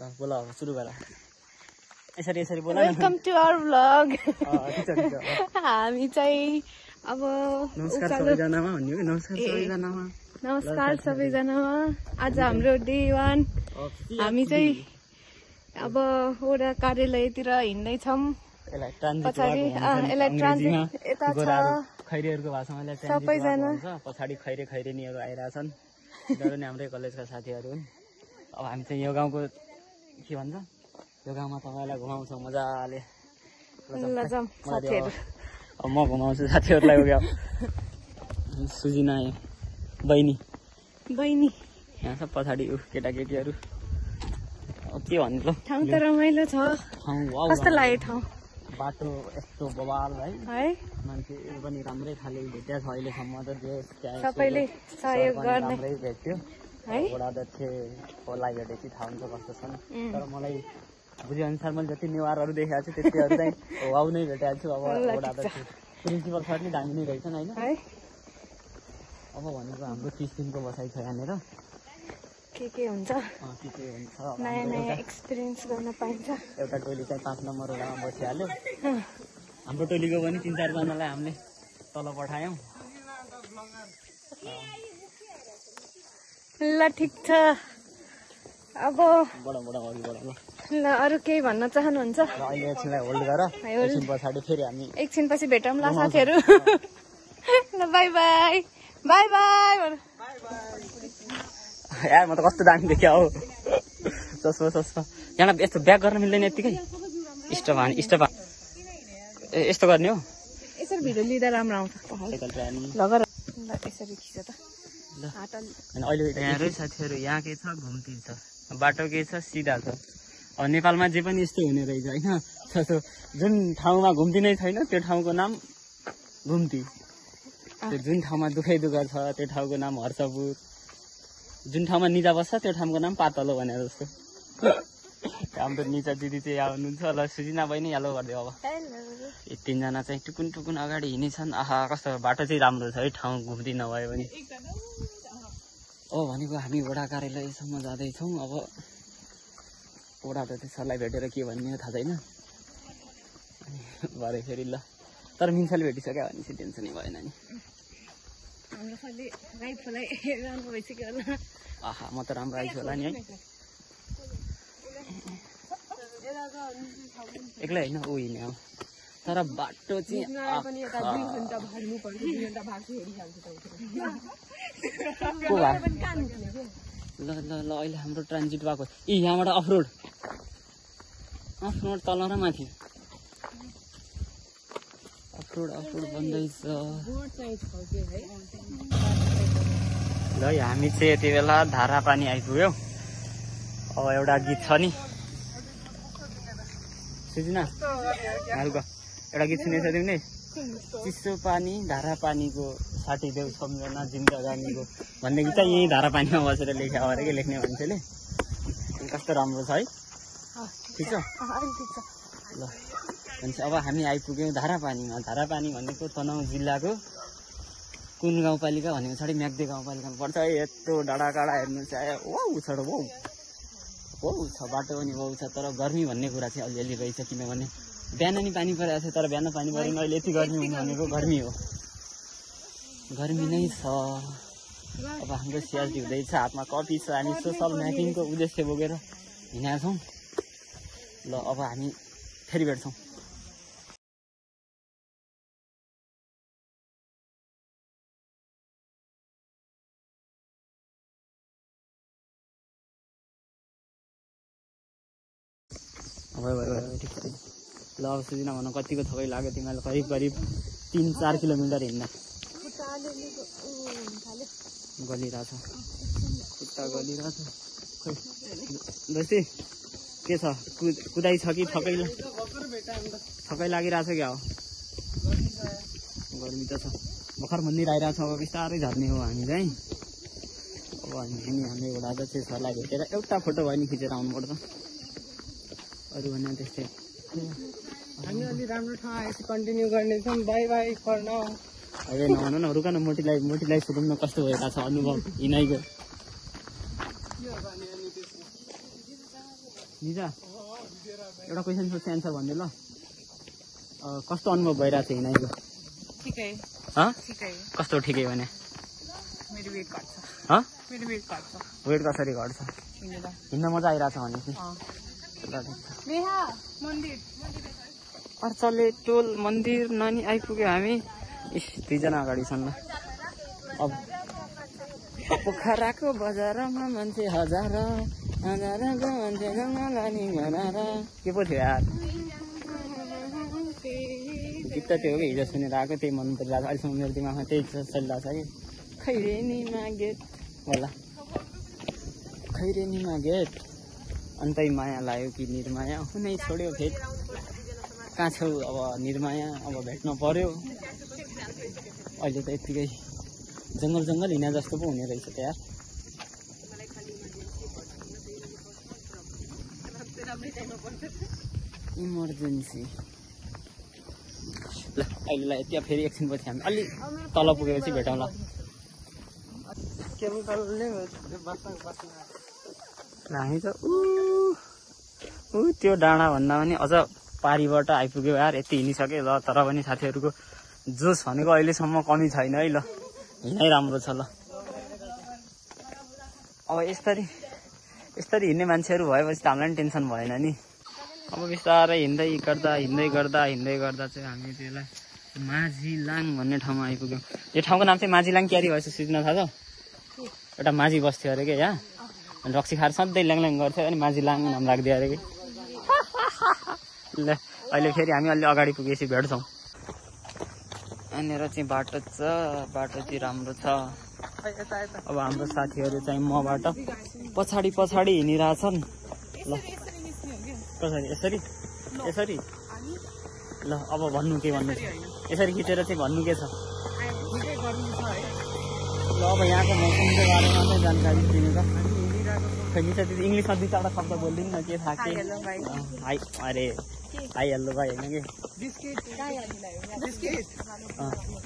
बोला अब सुरु गर यसरी बोला वेलकम टु आवर व्लग ठिक छ हामी चाहिँ अब नमस्कार सबैजनामा भन्नु कि नमस्कार सबैजनामा आज हाम्रो डे 1 हामी चाहिँ अब वडा कार्यालयतिर हिँड्दै छौं पछाडी यसलाई ट्रान्जिट यता छ खैरेहरुको भाषामा यसलाई ट्रान्जिट सबैजना भन्छ पछाडी खैरेनीहरु आइराछन् उनीहरु नि हाम्रै कलेजका साथीहरु हुन् अब हामी चाहिँ यो गाउँको के भन्छ यो गाउँमा तपाईलाई घुमाउँछौं मजाले लजम साथीहरु अब म घुमाउँछु साथीहरुलाई हो गाउँ सुजिना बहिनी यहाँ सब पछाडी केटाकेटीहरु के भन्नु ल ठाउँ त रमाइलो छ कस्तो लाग्यो ठाउँ बाटो यस्तो बवाल है मान्छे पनि राम्रै खाले भेट्या छ अहिलेसम्म त सबैले सहयोग गर्ने राम्रै भेट्यो है वडा अध्यक्षलाई भेटेपछि थाहा हुन्छ कस्तो छन् तर मलाई बुझे अनुसार मैले जति नेवारहरू देखेको छु त्यतिहरू चाहिँ वाउ नै भेटेको छु अब वडा अध्यक्ष प्रिन्सिपल सर नि दामी नै रहेछन् हैन अब भनेको हाम्रो 30 दिनको बसाइ छ यहाँनिर के हुन्छ नयाँ नयाँ एक्सपिरियन्स गर्न पाइन्छ एउटा टोली चाहिँ 5 नम्बर वडामा बसिहाल्यो हाम्रो टोलीको पनि 3-4 जनालाई हामीले तल पठायौं ल ठिक छ अब ल अरु केही भन्न चाहनुहुन्छ अहिले एकछिनलाई होल्ड गर एकछिन पछाडी फेरि हामी एकछिन पछि भेटौँला साथीहरु ल बाइ बाइ यार म त कस्तो दामी देख्या हो चस्मा यहाँ यस्तो ब्याक गर्न मिल्दैन यतिकै स्टप यस्तो गर्ने हो यसरी भिडियो लिँदा राम्रो आउँछ ल गर ल यसरी खिच त अनि अहिले यहाँ साथीहरु यहाँ के छ घुम्ती छ बाटो के छ सिधा छ अब नेपालमा जे पनि यस्तो हुने रहेछ हैन जुन ठाउँमा घुम्ती नै छैन त्यो ठाउँको नाम घुम्ती जुन ठाउँमा दुखै दुःख छ त्यो ठाउँको नाम हर्षपुर जुन ठाउँमा निजा बस्छ त्यो ठाउँको नाम पातलो भने जस्तो हाम्रो निजा दिदी चाहिँ यहाँ हुनुहुन्छ ल सुजिना बहिनी हेलो गरिदियो अब यी 3 जना चाहिँ टुकुन अगाडि हिँडेछन् आहा कस्तो बाटो चाहिँ राम्रो छ है ठाउँ घुम्ती नभए पनि भनेको हामी वडा कार्यालयसम्म जाँदैछौँ अब वडा अध्यक्ष सरलाई भेटेर के भन्ने थाहा छैन भरे फेरि ल तर मिन्साले भेटिसक्यो भने चाहिँ टेन्सनै भएन नि हाम्रो सरले राइफललाई राम्रो भइसक्यो होला आहा म त राम्रो आइछु होला नि है एक्लै होइन ऊ हिँड्ने अब तर बाटो चाहिँ ल अहिले हाम्रो ट्रान्जिट भएको यहाँबाट अफरोड तल र माथि अफरोड बन्दैछ ल हामी चाहिँ यति बेला धारा पानी आइपुग्यो अब एउटा गीत छ नि सुजिना हल्का एउटा गीत सुनेछ तिमीले चिसो पानी धारा पानीको साटिदेऊ सम्झना जिन्दगानीको भन्ने गीत चाहिँ यही धारा पानीमा बसेर लेख्या अरे के लेख्ने मान्छेले कस्तो राम्रो छ है ठिक छ ल भन्छ अब हामी आइपुग्यौँ धारापानीमा धारापानी भनेको तनहुँ जिल्लाको कुन गाउँपालिका भने पछाडि म्याग्दे गाउँपालिकामा पर्छ है यत्रो डाँडाकाँडा हेर्नु चाहिँ वाउ छ बाटो पनि वाउ छ तर गर्मी भन्ने कुरा चाहिँ अलिअलि रहेछ किनभने बिहान नि पानी परिरहेको छ तर बिहान पानी परेन अहिले यति गर्मी हुने भनेको गर्मी हो गर्मी नै छ अब हाम्रो सियाजी हुँदैछ हातमा कफी छ हामी सोसल म्यापिङको उद्देश्य बोकेर हिँडेका छौँ ल अब हामी फेरि भेट्छौँ ठिक छ ल अब सुजिना भन कतिको थकै लाग्यो तिमीलाई करिब 3-4 किलोमिटर हिँड्दा गलिरहेछ खुट्टा गलिरहेछ खोइ दोस्ती के छ कुदाइ छ कि थकै लागिरहेछ क्या हो गर्मी त छ भर्खर मन्दिर आइरहेछ अब बिस्तारै झर्ने हो हामी चाहिँ अब हामी एउटा चाहिँ सरलाई भेटेर एउटा फोटो भयो नि खिचेर आउनुपर्छ अरू भन्ने त्यस्तै हामी अलि राम्रो ठाउँ आएपछि कन्टिन्यू गर्नेछौँ बाई बाई फर नाउ अरे नभन न रुक न मोटीलाई सुरुमा कस्तो भइरहेको छ अनुभव हिँडाइको निजा एउटा क्वेसन सोध्छ एन्सर भन्नु ल कस्तो अनुभव भइरहेको छ हिँडाइको ठिकै ठिकै कस्तो ठिकै भने मेरो वेट घट्छ मेरो वेट घट्छ वेट कसरी घट्छ हिँड्न मजा आइरहेछ भने अर्चले टोल मन्दिर नानी आइपुग्यो हामी दुईजना अगाडि छन् ल अब पोखराको बजारमा मान्छे हजार हजारको मान्छे के पो थियो यार गीत त त्यो हिजो सुनेर आएको त्यही मन परिरहेको अहिलेसम्म मेरो दिमागमा त्यही चलिरहेको छ कि खैरेनीमा गेट होला खैरेनीमा गेट अन्तै माया लाग्यो कि निर्माया हुनै छोड्यो भेट कहाँ छौ अब निर्माया अब भेट्न पर्यो अहिले त यत्तिकै जङ्गल जङ्गल हिँडा जस्तो पो हुने रहेछ त यार इमर्जेन्सी ल अहिलेलाई यति फेरि एकछिनपछि हामी अलि तल पुगेपछि भेटौँ ल हामी त ऊ त्यो डाँडा भन्दा पनि अझ पारीबाट आइपुग्यो यार यति हिँडिसक्यो ल तर पनि साथीहरूको जोस भनेको अहिलेसम्म कमी छैन है ल हिँडाइ राम्रो छ ल अब यस्तरी हिँड्ने मान्छेहरू भएपछि त हामीलाई पनि टेन्सन भएन नि अब बिस्तारै हिँड्दै गर्दा चाहिँ हामी त्यसलाई माझीलाङ भन्ने ठाउँमा आइपुग्यौँ यो ठाउँको नाम चाहिँ माझीलाङ क्यारी भएछ सुझ्न थाहा छ एउटा माझी बस्थ्यो अरे क्या यहाँ अनि रक्सी खाएर सधैँ ल्याङ गर्थ्यो अनि माझीलाङ नाम राखिदियो अरे कि ल अहिले फेरि हामी अलि अगाडि पुगेपछि भेट्छौँ यहाँनिर चाहिँ बाटो चाहिँ राम्रो छ अब हाम्रो साथीहरू चाहिँ मबाट पछाडि हिँडिरहेछन् ल कसरी यसरी ल अब भन्नु के भन्नु छ यसरी खिचेर चाहिँ भन्नु के छ ल अब यहाँको मौसमको बारेमा चाहिँ जानकारी दिनु त खै मिसा दिदी इङ्ग्लिसमा दुई चारवटा शब्द बोलिदिनु न के थाहा के हाई अरे हाई हेल्लो भाइ होइन कि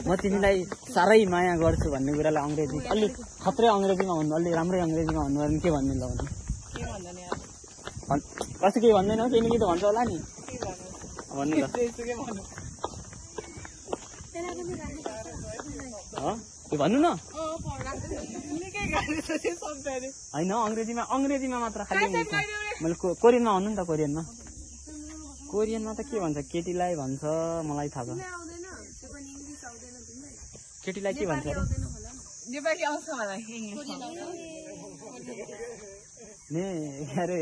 म तिमीलाई साह्रै माया गर्छु भन्ने कुरालाई अङ्ग्रेजी अलिक खत्रै अङ्ग्रेजीमा भन्नु अलि राम्रै अङ्ग्रेजीमा भन्नु भने के भन्नु ल भन्नु कसै केही भन्दैन केही न केही त भन्छ होला नि भन्नु ल त्यो भन्नु न होइन अङ्ग्रेजीमा मात्र खालि मैले कोरियनमा भन्नु नि त कोरियनमा त के भन्छ केटीलाई भन्छ मलाई थाहा छ केटीलाई के भन्छ अरे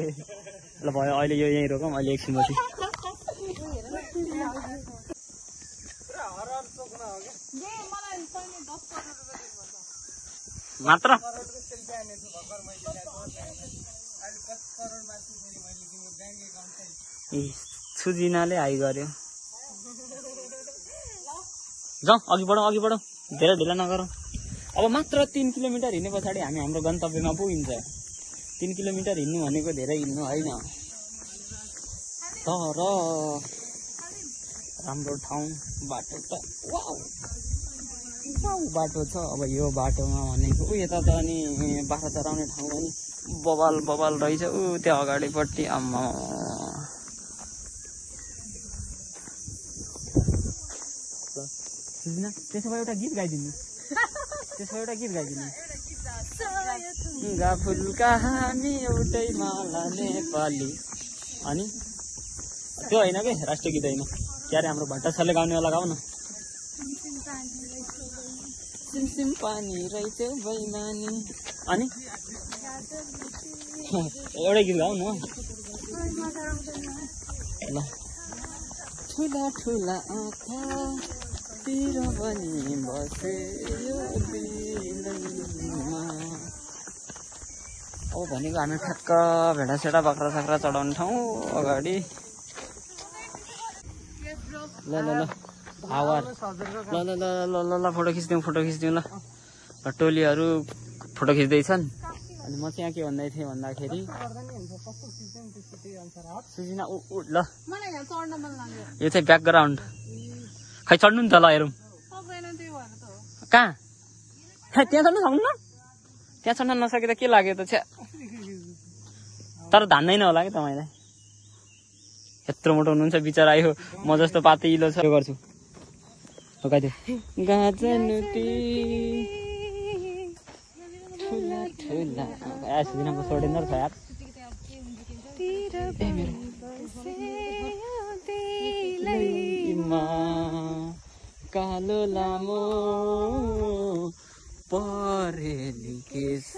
ल भयो अहिले यो यहीँ रोकौँ अहिले एकछिनपछि मात्र सुजिनाले हाई गर्यो जाउँ अघि बढौँ धेरै ढिला नगरौँ अब मात्र 3 किलोमिटर हिँड्ने पछाडि हामी हाम्रो गन्तव्यमा पुगिन्छ 3 किलोमिटर हिँड्नु भनेको धेरै हिँड्नु होइन तर राम्रो ठाउँ बाटो त बाटो छ अब यो बाटोमा भनेको यता त अनि बाख्रा चराउने ठाउँ पनि बबाल रहेछ त्यहाँ अगाडिपट्टि आम्मा त्यसो भए एउटा गीत गाइदिनु फुलका हामी एउटै माला नेपाली अनि त्यो होइन के राष्ट्रिय गीत होइन क्यारे हाम्रो भट्टा सरले गाउनेवाला गाउन सिमसिम पानी रहेछ बैमानी अनि एउटै गीत गाउनु ल ठुला आँखा तिर पनि बस्यो दिनमा अब भनेको हामी ठ्याक्क भेडासेडा बाख्रा साख्रा चढाउने ठाउँ अगाडि ल हावार ल फोटो खिच्दिउँ ल टोलीहरू फोटो खिच्दैछन् अनि म चाहिँ यहाँ के भन्दै थिएँ भन्दाखेरि सुजिना ल यो चाहिँ ब्याकग्राउन्ड खै चढ्नु नि त ल हेरौँ कहाँ खै त्यहाँ चढ्नु सक्नु त्यहाँ चढ्न नसके त के लाग्यो त छ्या तर धान्दैन होला कि तपाईँलाई यत्रो मोटो हुनुहुन्छ बिचरा आयो म जस्तो पातैलो छ गर्छु गाजनुती ठुला ठुला सुदिनाको सोडेन्डर छ यार कालो लामो परेली केस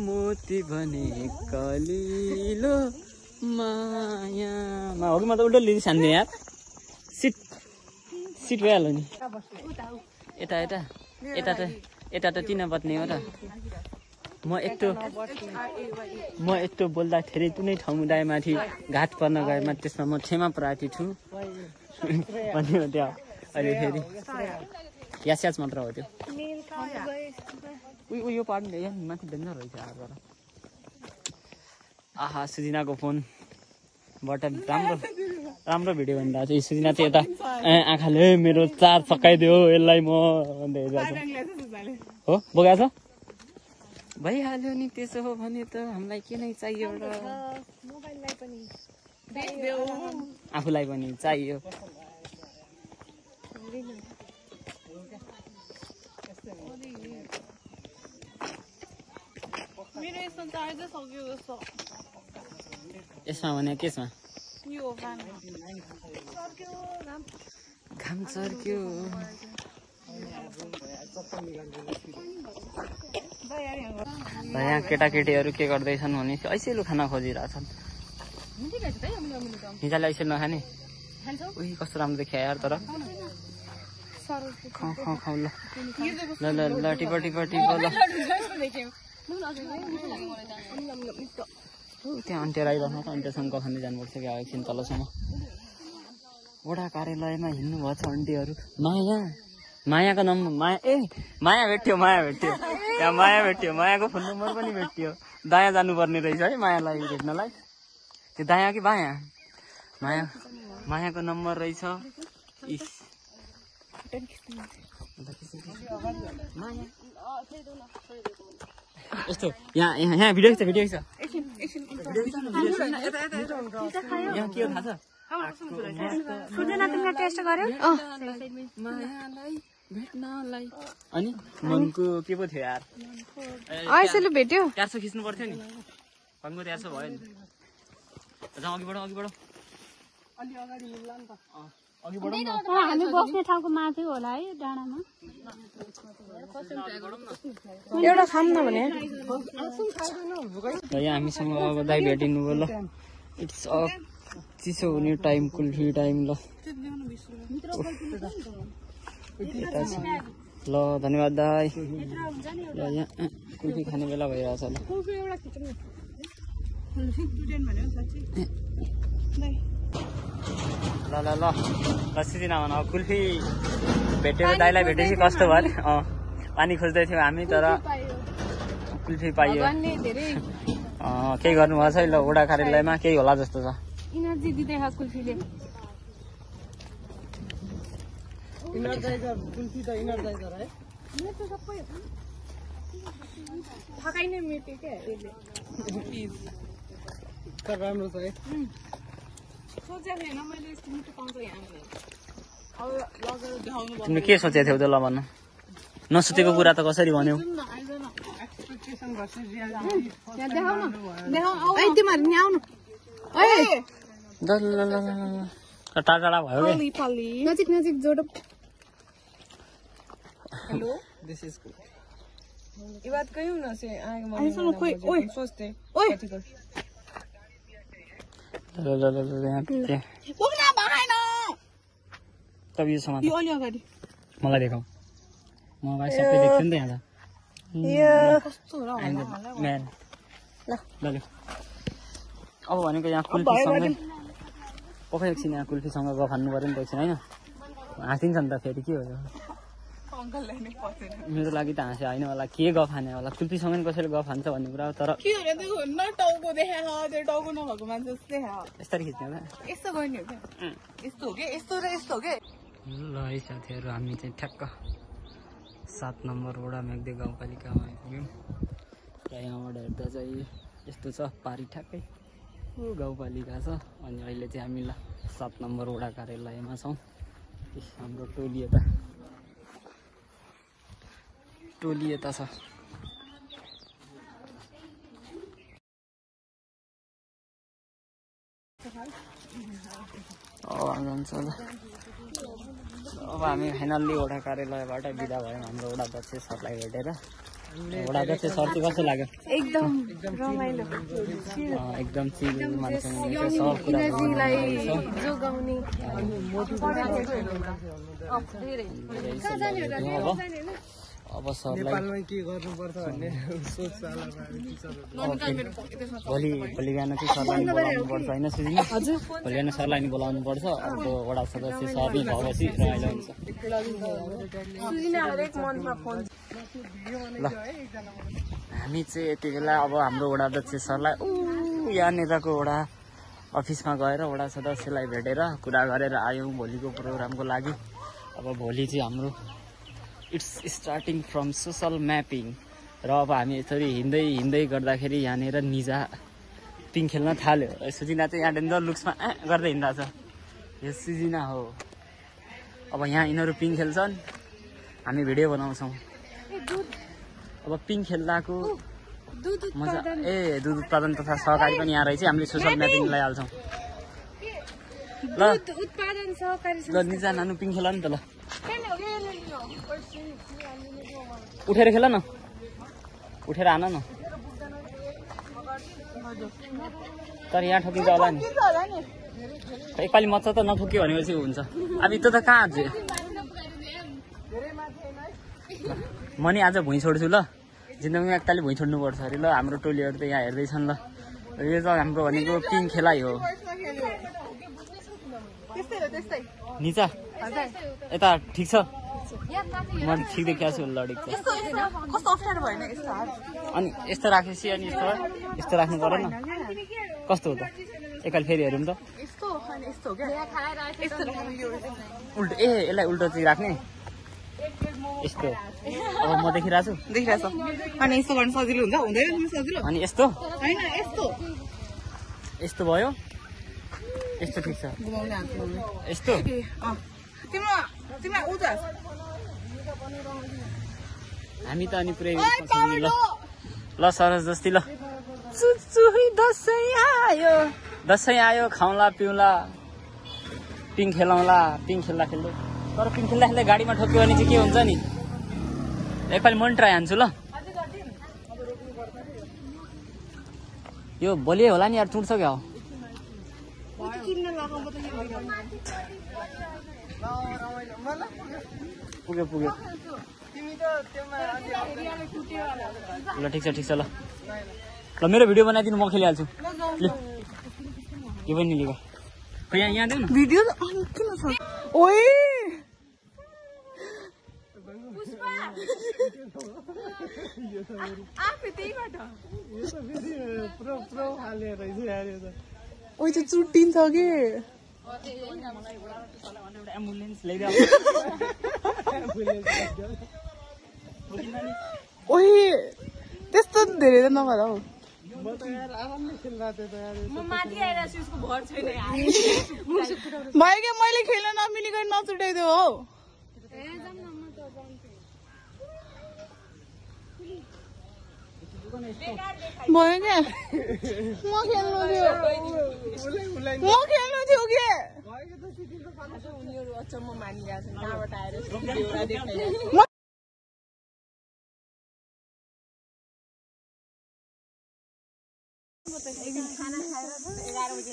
मोती भने कलिलो मायामा हो कि म त उल्टो लिँदै छान्ने यार सिट भइहाल्यो नि यता यता यता त किन बत्ने हो र म यस्तो बोल्दाखेरि कुनै ठाउँ दाइमाथि घात पर्न गएमा त्यसमा म क्षमा प्रार्थी छु भन्ने हो त्यो अहिले फेरि यास मात्र हो त्यो उयो यो पार्नु यहाँ माथि डेन्जर रहेछ आएर आहा सुजिनाको फोनबाट राम्रो भिडियो भनिरहेको छ सुजिना चाहिँ यता आँखाले मेरो 4 सकाइदियो यसलाई म भन्दै हो बोकाएको छ भइहाल्यो नि त्यसो हो भने त हामीलाई के नै चाहियो र आफूलाई पनि चाहियो यसमा भने केसमा घाम चर्क्यो यहाँ केटाकेटीहरू के गर्दैछन् भने ऐसेलु खाना खोजिरहेछन् हिजोले ऐसेलु नखाने उही कस्तो राम्रो देखियो यार तर खाऊ ल ल टिप ल त्यहाँ अन्टेर आइरहनु अन्टेसँग खाँदै जानुपर्छ क्या एकछिन तलसम्म वडा कार्यालयमा हिँड्नु भएको छ अन्टीहरू मायाको नम्बर माया भेट्यो त्यहाँ माया भेट्यो मायाको फोन नम्बर पनि भेट्यो दायाँ जानुपर्ने रहेछ है मायालाई भेट्नलाई त्यो दायाँ कि बायाँ मायाको नम्बर रहेछ यस्तो यहाँ भिडियो छ यहाँ के हो थाहा छ अनि मनको के पो थियो यार भेट्यो 400 खिच्नु पर्थ्यो नि भन्नु 400 भयो नि अघि बढौ हामी बस्ने ठाउँको माथि होला है डाँडामा एउटा खाम न भने यहाँ हामीसँग अब दाइ भेटिनु भयो ल इट्स अ चिसो हुने टाइम कुल्फी टाइम ल ल धन्यवाद दाइ ल यहाँ कुल्फी खाने बेला भइरहेछ ल ल ल सिदिना भन कुल्फी भेटेको दाइलाई भेटेपछि कस्तो भयो पानी खोज्दै थियौँ हामी तर कुल्फी पाइयो केही गर्नुभएको छ ल वडा कार्यालयमा केही होला जस्तो छ इनर्जी दिँदैछ कुल्फीले थकाइ नै मेट्यो क्या राम्रो छ है सोचेको थिएन मैले यस्तो मिठो पाउँछ यहाँ तिमीले के सोचेको थियौ त ल भन्न नसोचेको कुरा त कसरी भन्यौ टाढा भयो नजिक जोड हेलो दिस इज ये बात कही ना से आगे मन कोई ओए सोचते ओए तब यो सामान मलाई देखाऊ मलाई सबै देख्छु नि त यहाँ अब भनेको यहाँ कुल्फीसँगै पक्कै एकछिन यहाँ कुल्फीसँग गफ हान्नु पऱ्यो नि त एकछिन होइन हाँसिन्छ नि त फेरि के हो मेरो लागि त हाँस्यो होइन होला के गफ हाने होला कुल्फीसँग नि कसैले गफ हान्छ भन्ने कुरा तर यस्तरी खिच्ने होला ल है साथीहरू हामी चाहिँ ठ्याक्क 7 नम्बर वडा मेघदे गाउँपालिकामा आइपुग्यौँ र यहाँबाट हेर्दा चाहिँ यस्तो छ पारी ठ्याक्कै गाउँपालिका छ अनि अहिले चाहिँ हामी 7 नम्बर वडा कार्यालयमा छौँ। हाम्रो टोली यता छ। अब हामी फाइनल्ली वडा कार्यालयबाट बिदा भयौँ हाम्रो वडा अध्यक्ष सरलाई भेटेर। वडा अध्यक्ष सर चाहिँ कस्तो लाग्यो? एकदम रमाइलो, एकदम चिल मान्छे हुनुहुन्छ। सब कुरा जोगाउने अब सरलाई के गर्नुपर्छ भन्ने सोच भोलि बिहान चाहिँ सरलाई बोलाउनु पर्छ होइन सुजिना? हजुर, भोलि बिहान सरलाई नि बोलाउनु पर्छ। अर्को वडा सदस्य सबै भएपछि रमाइलो हुन्छ। ल हामी चाहिँ यति बेला अब हाम्रो वडा अध्यक्ष सरलाई यहाँनिरको वडा अफिसमा गएर वडा सदस्यलाई भेटेर कुरा गरेर आयौँ भोलिको प्रोग्रामको लागि। अब भोलि चाहिँ हाम्रो it's starting from social mapping र अब हामी यसरी हिँड्दै गर्दाखेरि यहाँनिर निजा पिङ खेल्न थाल्यो। सुजिना चाहिँ यहाँ डेन्जर लुक्समा गर्दै हिँड्दा छ। यो सुजिना हो। अब यहाँ यिनीहरू पिङ खेल्छन्, हामी भिडियो बनाउँछौँ। अब पिङ खेल्दाको मजा दुध उत्पादन तथा सहकारी पनि यहाँ रहेछ। हामीले सोसल म्यापिङ लगाइहाल्छौँ। ल निजा नानु पिङ खेल नि त। ल उठेर खेल न, उठेर हान न। तर यहाँ ठोकिन्छ होला नि। एकपालि मच्चा त नठोक्यो भनेपछि हुन्छ। अब त्यो त कहाँ आज म नि आज भुइँ छोड्छु। ल जिन्दगीमा एकतालि भुइँ छोड्नुपर्छ अरे। ल हाम्रो टोलीहरू त यहाँ हेर्दैछन्। ल यो त हाम्रो भनेको पिङ खेलाइ हो। निचा यता ठिक छ? म ठिक देखिएको छु। ल ठिक छ। अनि यस्तो राखेपछि अनि यस्तो राख्नु परेन? कस्तो हो त? एकैले फेरि हेरौँ त। उल्टो यसलाई उल्टो चाहिँ राख्ने यस्तो। अब म देखिरहेको छु। अनि यस्तो गर्न सजिलो हुन्छ? हुँदैन सजिलो। अनि यस्तो हैन यस्तो भयो। यस्तो ठिक छ? यस्तो हामी त अनि पुरै ल सरस जस्ती। ल दसैँ आयो खाउँला पिउँला पिङ खेलाउँला। पिङ खेल्दा तर पिङ खेल्दा गाडीमा ठोक्यो भने चाहिँ के हुन्छ नि? एकपालि मन ट्राई हान्छु। ल यो बलियो होला नि यार, टुट्छ क्या हो? पुग्यो। ल ठिक छ। ल मेरो भिडियो बनाइदिनु, म खेलिहाल्छु। ल के पनि लिएको खै यहाँ देऊ न भिडियो किन छ? ओइ ओइ त्यो चुट्टिन्छ कि? एम्बुलेन्स ल्याइदियो। ओइ त्यस्तो धेरै त नगर हौ। भयो क्या मैले खेल्न नमिलिकन नचुटाइदियो हौ। भयो क्या म खेल्नु थियो के?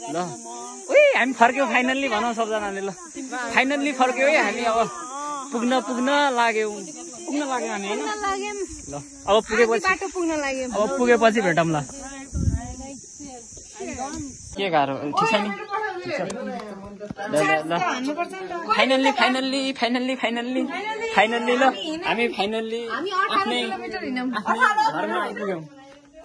ल हामी फर्क्यौँ फाइनल्ली भनौँ सबजनाले। ल फाइनल्ली फर्क्यौँ है हामी। अब पुग्न लाग्यौँ हामी होइन? ल अब पुगेपछि भेटौँ। ल के गाह्रो ठिक छ नि? ल फाइनल्ली ल हामी फाइनल्ली आफ्नै घरमा आइपुग्यौँ।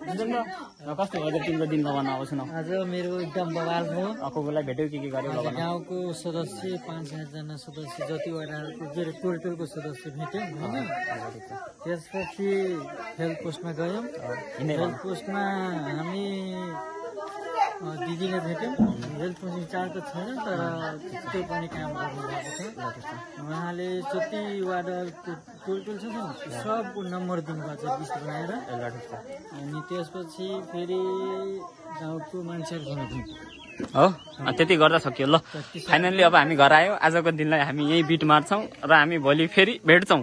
कस्तो भयो तिम्रो दिन लगाउन आउँछु न? आज मेरो एकदम बवाल हो। अकोलाई भेट्यौ के गर्यो? गाउँको सदस्य 5-7 जना सदस्य जतिवटाको टोलको सदस्य भेट्यौँ होइन। त्यसपछि हेल्थ पोस्टमा गयौँ। हेल्थ पोस्टमा हामी दिदिले भेट्यौँ हेल्थ कोचिङ चार्ज त छैन तर त्यो पनि काम गर्नुभएको छ उहाँले जति वार्डको टोल छ नि सबको नम्बर दिनुभएको छ लिस्ट बनाएर अनि त्यसपछि फेरि गाउँको मान्छेहरूसँग हो त्यति गर्दा सकियो ल फाइनल्ली अब हामी घर आयो आजको दिनलाई हामी यही बिट मार्छौँ र हामी भोलि फेरि भेट्छौँ